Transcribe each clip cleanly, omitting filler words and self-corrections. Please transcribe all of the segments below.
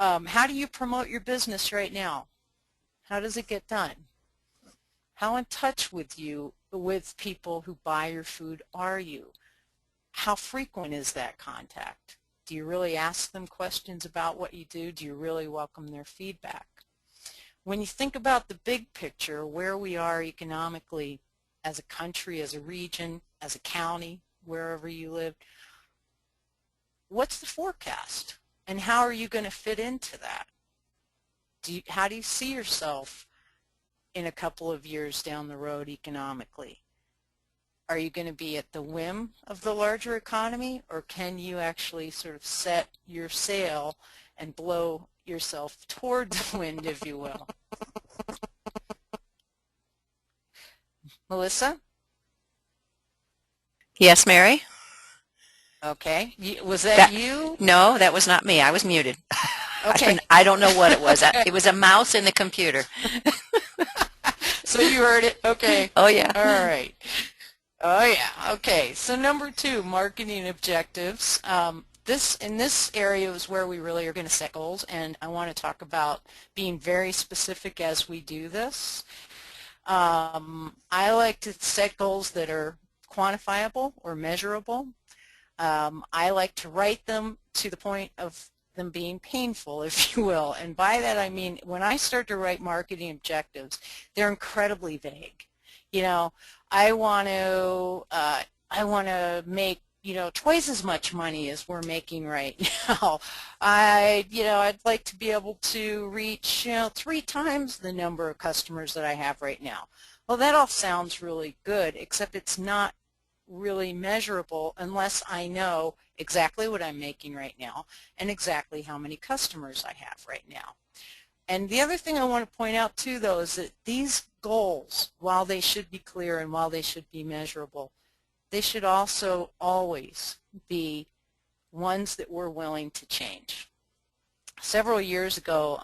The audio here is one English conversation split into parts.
How do you promote your business right now? How does it get done? How in touch with people who buy your food are you? How frequent is that contact? Do you really ask them questions about what you do? Do you really welcome their feedback? When you think about the big picture, where we are economically as a country, as a region, as a county, wherever you live, what's the forecast? And how are you going to fit into that? How do you see yourself in a couple of years down the road economically? Are you going to be at the whim of the larger economy, or can you actually sort of set your sail and blow yourself toward the wind, if you will? Melissa? Yes, Mary? Okay. Was that you? No, that was not me. I was muted. Okay. I don't know what it was. It was a mouse in the computer. So you heard it? Okay. Oh, yeah. All right. Oh, yeah. Okay. So number 2, marketing objectives. In this area is where we really are going to set goals, and I want to talk about being very specific as we do this. I like to set goals that are quantifiable or measurable. I like to write them to the point of them being painful, if you will. And by that I mean when I start to write marketing objectives, they're incredibly vague. You know, I want to make twice as much money as we're making right now. I'd like to be able to reach 3 times the number of customers that I have right now. Well, that all sounds really good, except it's not really measurable unless I know exactly what I'm making right now and exactly how many customers I have right now. And the other thing I want to point out too, though, is that these goals, while they should be clear and while they should be measurable, they should also always be ones that we're willing to change. Several years ago,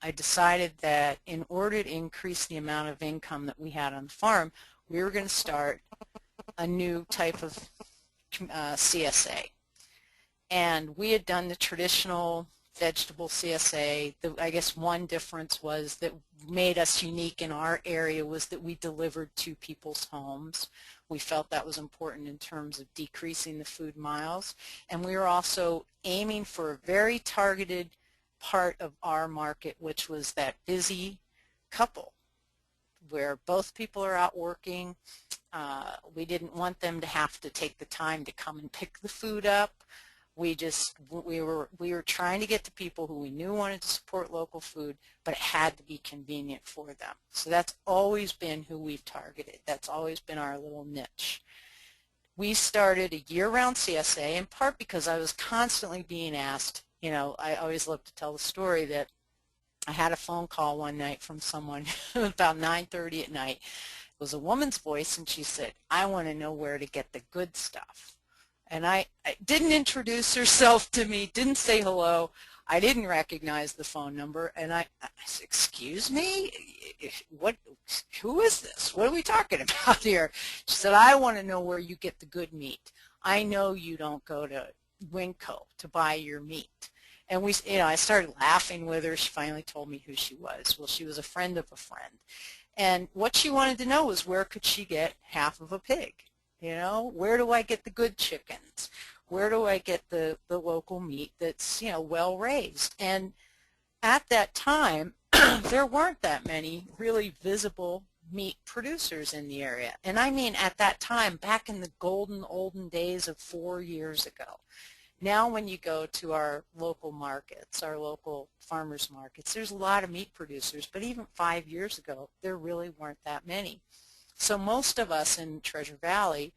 I decided that in order to increase the amount of income that we had on the farm, we were going to start a new type of CSA. And we had done the traditional vegetable CSA. I guess one difference was that made us unique in our area was that we delivered to people's homes. We felt that was important in terms of decreasing the food miles. And we were also aiming for a very targeted part of our market, which was that busy couple where both people are out working. We didn't want them to have to take the time to come and pick the food up. We were trying to get to people who we knew wanted to support local food, but it had to be convenient for them. So that's always been who we've targeted. That's always been our little niche. We started a year-round CSA, in part because I was constantly being asked, I always love to tell the story that I had a phone call one night from someone about 9:30 at night. It was a woman's voice, and she said, "I want to know where to get the good stuff." And I didn't introduce herself to me, didn't say hello. I didn't recognize the phone number, and I said, "Excuse me? Who is this? What are we talking about here?" She said, "I want to know where you get the good meat. I know you don't go to Winco to buy your meat." And I started laughing with her. She finally told me who she was. Well, she was a friend of a friend. And what she wanted to know was where could she get half of a pig? Where do I get the good chickens? Where do I get the local meat that's, well raised? And at that time, there weren't that many really visible meat producers in the area. And I mean at that time, back in the olden days of 4 years ago. Now when you go to our local markets, our local farmers markets, there's a lot of meat producers, but even 5 years ago, there really weren't that many. So most of us in Treasure Valley,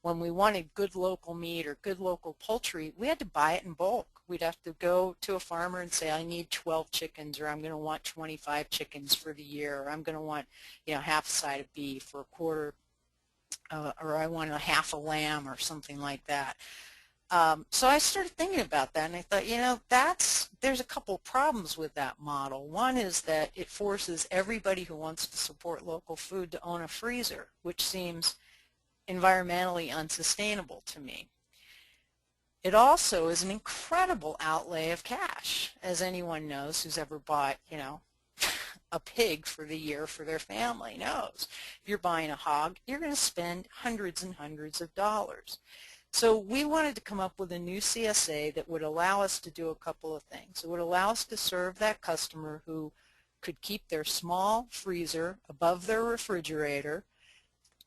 when we wanted good local meat or good local poultry, we had to buy it in bulk. We'd have to go to a farmer and say, "I need 12 chickens," or "I'm going to want 25 chickens for the year," or "I'm going to want, half a side of beef or a quarter, or I want a half a lamb," or something like that. So I started thinking about that, and I thought, there's a couple problems with that model. One is that it forces everybody who wants to support local food to own a freezer, which seems environmentally unsustainable to me. It also is an incredible outlay of cash, as anyone knows who's ever bought, a pig for the year for their family knows. If you're buying a hog, you're going to spend hundreds and hundreds of dollars. So we wanted to come up with a new CSA that would allow us to do a couple of things. It would allow us to serve that customer who could keep their small freezer above their refrigerator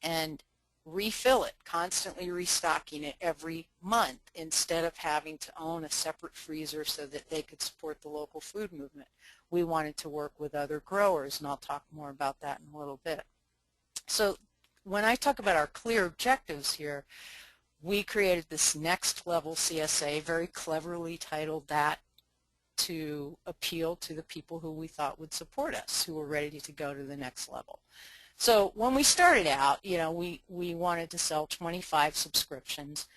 and refill it, constantly restocking it every month instead of having to own a separate freezer so that they could support the local food movement. We wanted to work with other growers, and I'll talk more about that in a little bit. So when I talk about our clear objectives here, we created this next level CSA, very cleverly titled that, to appeal to the people who we thought would support us, who were ready to go to the next level. So when we started out, we wanted to sell 25 subscriptions,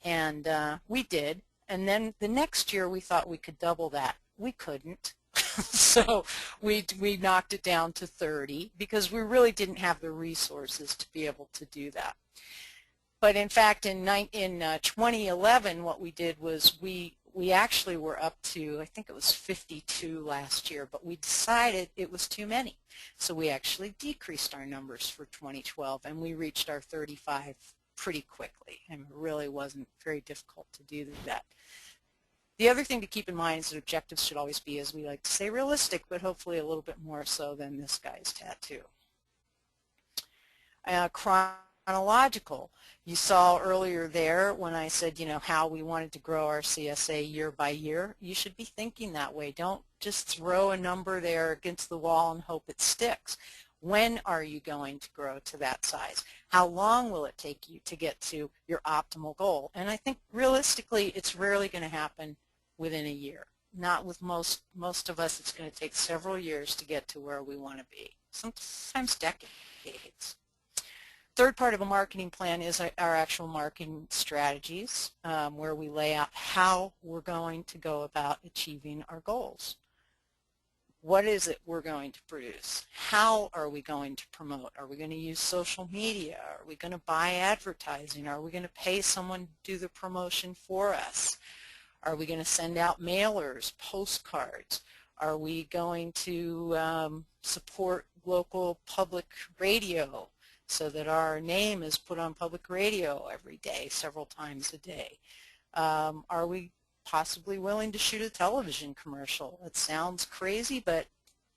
and we did. And then the next year we thought we could double that. We couldn't. So we knocked it down to 30 because we really didn't have the resources to be able to do that. But in fact, in 2011, what we did was we actually were up to, I think it was 52 last year, but we decided it was too many. So we actually decreased our numbers for 2012, and we reached our 35 pretty quickly, and it really wasn't very difficult to do that. The other thing to keep in mind is that objectives should always be, as we like to say, realistic, but hopefully a little bit more so than this guy's tattoo. Chronological. You saw earlier there when I said, how we wanted to grow our CSA year by year. You should be thinking that way. Don't just throw a number there against the wall and hope it sticks. When are you going to grow to that size? How long will it take you to get to your optimal goal? And I think realistically, it's rarely going to happen within a year. Not with most of us. It's going to take several years to get to where we want to be, sometimes decades. Third part of a marketing plan is our actual marketing strategies, where we lay out how we're going to go about achieving our goals. What is it we're going to produce? How are we going to promote? Are we going to use social media? Are we going to buy advertising? Are we going to pay someone to do the promotion for us? Are we going to send out mailers, postcards? Are we going to support local public radio so that our name is put on public radio every day, several times a day? Are we possibly willing to shoot a television commercial? It sounds crazy, but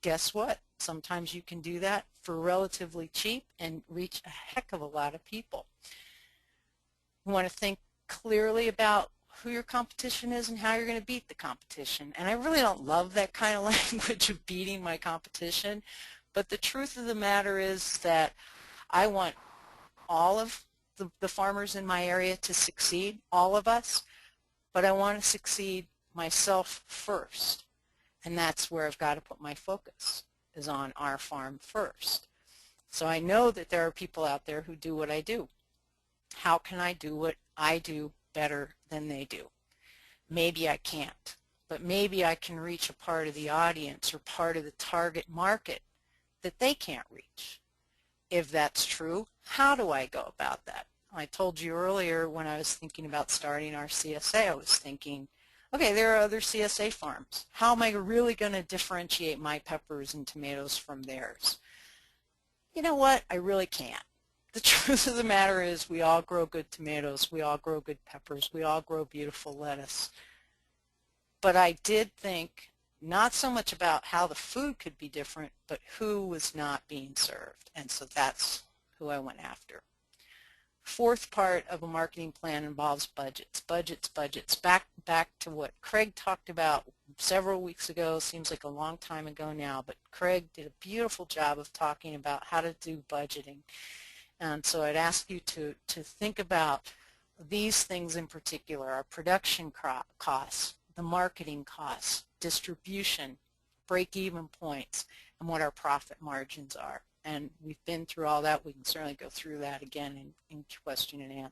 guess what? Sometimes you can do that for relatively cheap and reach a heck of a lot of people. You want to think clearly about who your competition is and how you're going to beat the competition. And I really don't love that kind of language of beating my competition, but the truth of the matter is that I want all of the farmers in my area to succeed, all of us, but I want to succeed myself first. And that's where I've got to put my focus, is on our farm first. So I know that there are people out there who do what I do. How can I do what I do better than they do? Maybe I can't, but maybe I can reach a part of the audience or part of the target market that they can't reach. If that's true, how do I go about that? I told you earlier when I was thinking about starting our CSA, I was thinking, okay, there are other CSA farms. How am I really going to differentiate my peppers and tomatoes from theirs? You know what? I really can't. The truth of the matter is we all grow good tomatoes, we all grow good peppers, we all grow beautiful lettuce. But I did think not so much about how the food could be different, but who was not being served. And so that's who I went after. Fourth part of a marketing plan involves budgets. Budgets. Back to what Craig talked about several weeks ago. Seems like a long time ago now, but Craig did a beautiful job of talking about how to do budgeting. And so I'd ask you to think about these things in particular: our production costs, the marketing costs, distribution, break-even points, and what our profit margins are. And we've been through all that. We can certainly go through that again in question and answer.